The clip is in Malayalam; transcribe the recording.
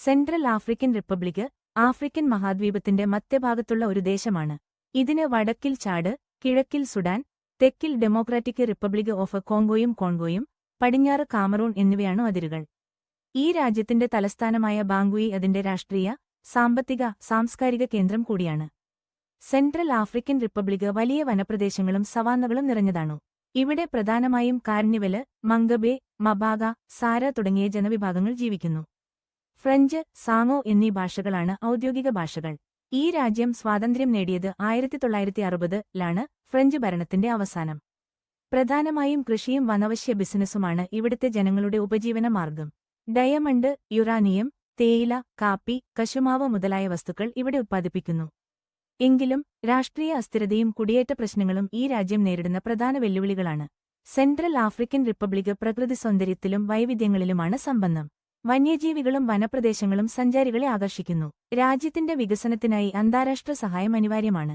സെൻട്രൽ ആഫ്രിക്കൻ റിപ്പബ്ലിക് ആഫ്രിക്കൻ മഹാദ്വീപത്തിന്റെ മധ്യഭാഗത്തുള്ള ഒരു ദേശമാണ്. ഇതിന് വടക്കിൽ ചാഡ്, കിഴക്കിൽ സുഡാൻ, തെക്കിൽ ഡെമോക്രാറ്റിക് റിപ്പബ്ലിക് ഓഫ് കോങ്കോയും പടിഞ്ഞാറ് കാമറൂൺ എന്നിവയാണ് അതിരുകൾ. ഈ രാജ്യത്തിന്റെ തലസ്ഥാനമായ ബാംഗുയി അതിന്റെ രാഷ്ട്രീയ, സാമ്പത്തിക, സാംസ്കാരിക കേന്ദ്രം കൂടിയാണ്. സെൻട്രൽ ആഫ്രിക്കൻ റിപ്പബ്ലിക് വലിയ വനപ്രദേശങ്ങളും സവാന്നകളും നിറഞ്ഞതാണു. ഇവിടെ പ്രധാനമായും കാർണിവല്, മംഗബെ, മബാഗ, സാര തുടങ്ങിയ ജനവിഭാഗങ്ങൾ ജീവിക്കുന്നു. ഫ്രഞ്ച്, സാങ്ങോ എന്നീ ഭാഷകളാണ് ഔദ്യോഗിക ഭാഷകൾ. ഈ രാജ്യം സ്വാതന്ത്ര്യം നേടിയത് 1960-ലാണ് ഫ്രഞ്ച് ഭരണത്തിന്റെ അവസാനം. പ്രധാനമായും കൃഷിയും വനവശ്യ ബിസിനസ്സുമാണ് ഇവിടുത്തെ ജനങ്ങളുടെ ഉപജീവന മാർഗം. ഡയമണ്ട്, യുറാനിയം, തേയില, കാപ്പി, കശുമാവ് മുതലായ വസ്തുക്കൾ ഇവിടെ ഉത്പാദിപ്പിക്കുന്നു. എങ്കിലും രാഷ്ട്രീയ അസ്ഥിരതയും കുടിയേറ്റ പ്രശ്നങ്ങളും ഈ രാജ്യം നേരിടുന്ന പ്രധാന വെല്ലുവിളികളാണ്. സെൻട്രൽ ആഫ്രിക്കൻ റിപ്പബ്ലിക് പ്രകൃതി സൗന്ദര്യത്തിലും വൈവിധ്യങ്ങളിലുമാണ് സമ്പന്നം. വന്യജീവികളും വനപ്രദേശങ്ങളും സഞ്ചാരികളെ ആകർഷിക്കുന്നു. രാജ്യത്തിന്റെ വികസനത്തിനായി അന്താരാഷ്ട്ര സഹായം അനിവാര്യമാണ്.